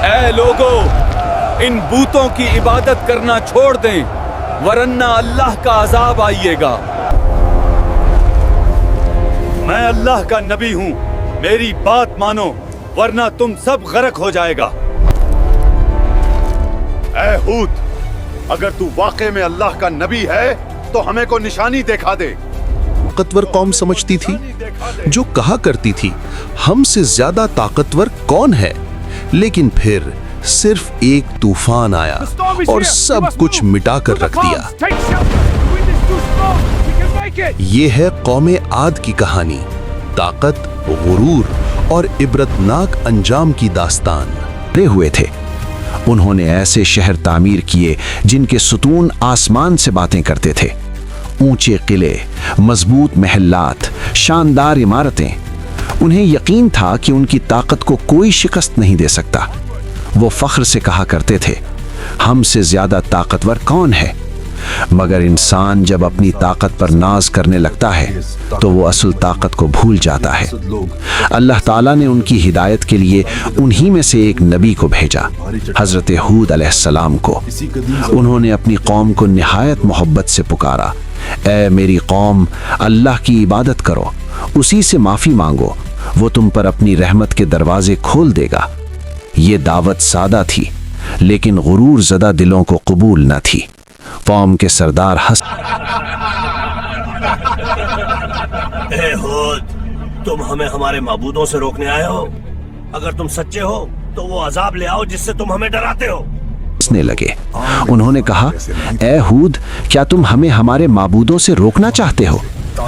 اے لوگو، ان بتوں کی عبادت کرنا چھوڑ دیں ورنہ اللہ کا عذاب آئیے گا۔ میں اللہ کا نبی ہوں، میری بات مانو ورنہ تم سب غرق ہو جائے گا۔ اے ہود، اگر تو واقع میں اللہ کا نبی ہے تو ہمیں کو نشانی دکھا دے۔ طاقتور قوم سمجھتی تھی، جو کہا کرتی تھی ہم سے زیادہ طاقتور کون ہے، لیکن پھر صرف ایک طوفان آیا اور سب کچھ مٹا کر رکھ دیا۔ یہ ہے قوم عاد کی کہانی، طاقت، غرور اور عبرتناک انجام کی داستان۔ ڈرے ہوئے تھے، انہوں نے ایسے شہر تعمیر کیے جن کے ستون آسمان سے باتیں کرتے تھے، اونچے قلعے، مضبوط محلات، شاندار عمارتیں۔ انہیں یقین تھا کہ ان کی طاقت کو کوئی شکست نہیں دے سکتا۔ وہ فخر سے کہا کرتے تھے ہم سے زیادہ طاقتور کون ہے؟ مگر انسان جب اپنی طاقت پر ناز کرنے لگتا ہے تو وہ اصل طاقت کو بھول جاتا ہے۔ اللہ تعالیٰ نے ان کی ہدایت کے لیے انہی میں سے ایک نبی کو بھیجا، حضرت ہود علیہ السلام کو۔ انہوں نے اپنی قوم کو نہایت محبت سے پکارا، اے میری قوم، اللہ کی عبادت کرو، اسی سے معافی مانگو، وہ تم پر اپنی رحمت کے دروازے کھول دے گا۔ یہ دعوت سادہ تھی لیکن غرور زدہ دلوں کو قبول نہ تھی۔ قوم کے سردار اے ہود، تم ہمیں ہمارے معبودوں سے روکنے آئے ہو؟ اگر تم سچے ہو تو وہ عذاب لے آؤ جس سے تم ہمیں ڈراتے ہو۔ ہنسنے لگے۔ انہوں نے کہا، اے ہود، کیا تم ہمیں ہمارے معبودوں سے روکنا چاہتے ہو؟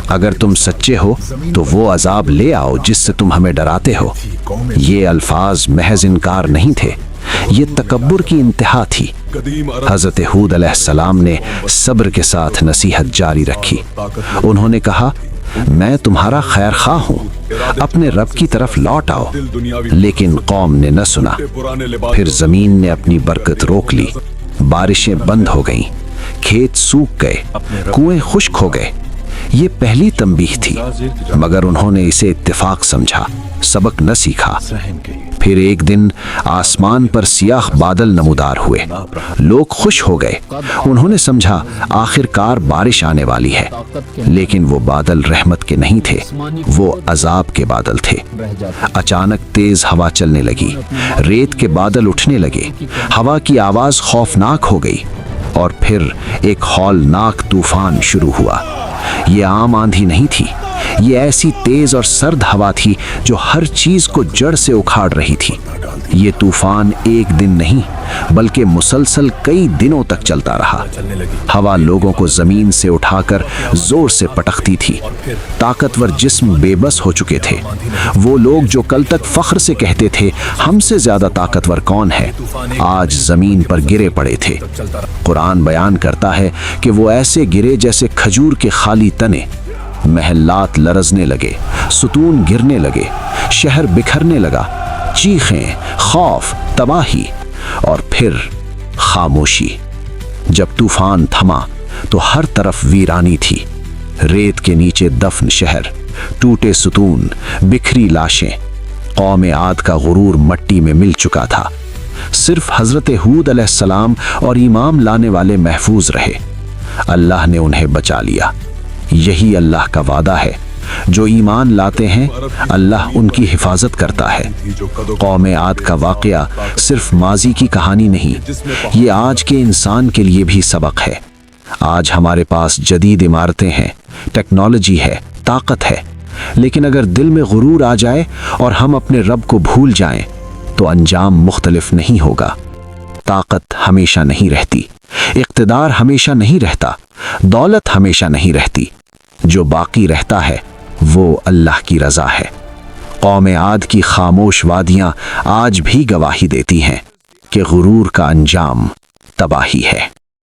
اگر تم سچے ہو تو وہ عذاب لے آؤ جس سے تم ہمیں ڈراتے ہو۔ یہ الفاظ محض انکار نہیں تھے، یہ تکبر کی انتہا تھی۔ حضرت ہود علیہ السلام نے صبر کے ساتھ نصیحت جاری رکھی۔ انہوں نے کہا، میں تمہارا خیر خواہ ہوں، اپنے رب کی طرف لوٹ آؤ۔ لیکن قوم نے نہ سنا۔ پھر زمین نے اپنی برکت روک لی، بارشیں بند ہو گئیں، کھیت سوکھ گئے، کنویں خشک ہو گئے۔ یہ پہلی تنبیہ تھی، مگر انہوں نے اسے اتفاق سمجھا، سبق نہ سیکھا۔ پھر ایک دن آسمان پر سیاہ بادل نمودار ہوئے، لوگ خوش ہو گئے۔ انہوں نے سمجھا آخر کار بارش آنے والی ہے، لیکن وہ بادل رحمت کے نہیں تھے، وہ عذاب کے بادل تھے۔ اچانک تیز ہوا چلنے لگی، ریت کے بادل اٹھنے لگے، ہوا کی آواز خوفناک ہو گئی، اور پھر ایک ہولناک طوفان شروع ہوا۔ یہ عام آندھی نہیں تھی، یہ ایسی تیز اور سرد ہوا تھی جو ہر چیز کو جڑ سے اکھاڑ رہی تھی۔ یہ طوفان ایک دن نہیں بلکہ مسلسل کئی دنوں تک چلتا رہا۔ ہوا لوگوں کو زمین سے اٹھا کر زور سے پٹکتی تھی۔ طاقتور جسم بے بس ہو چکے تھے۔ وہ لوگ جو کل تک فخر سے کہتے تھے ہم سے زیادہ طاقتور کون ہے، آج زمین پر گرے پڑے تھے۔ قرآن بیان کرتا ہے کہ وہ ایسے گرے جیسے کھجور کے خالی تنے۔ محلات لرزنے لگے، ستون گرنے لگے، شہر بکھرنے لگا، چیخیں، خوف، تباہی، اور پھر خاموشی۔ جب طوفان تھما تو ہر طرف ویرانی تھی، ریت کے نیچے دفن شہر، ٹوٹے ستون، بکھری لاشیں۔ قوم عاد کا غرور مٹی میں مل چکا تھا۔ صرف حضرت ہود علیہ السلام اور ایمان لانے والے محفوظ رہے۔ اللہ نے انہیں بچا لیا۔ یہی اللہ کا وعدہ ہے، جو ایمان لاتے ہیں اللہ ان کی حفاظت کرتا ہے۔ قوم عاد کا واقعہ صرف ماضی کی کہانی نہیں، یہ آج کے انسان کے لیے بھی سبق ہے۔ آج ہمارے پاس جدید عمارتیں ہیں، ٹیکنالوجی ہے، طاقت ہے، لیکن اگر دل میں غرور آ جائے اور ہم اپنے رب کو بھول جائیں تو انجام مختلف نہیں ہوگا۔ طاقت ہمیشہ نہیں رہتی، اقتدار ہمیشہ نہیں رہتا، دولت ہمیشہ نہیں رہتی۔ جو باقی رہتا ہے وہ اللہ کی رضا ہے۔ قوم عاد کی خاموش وادیاں آج بھی گواہی دیتی ہیں کہ غرور کا انجام تباہی ہے۔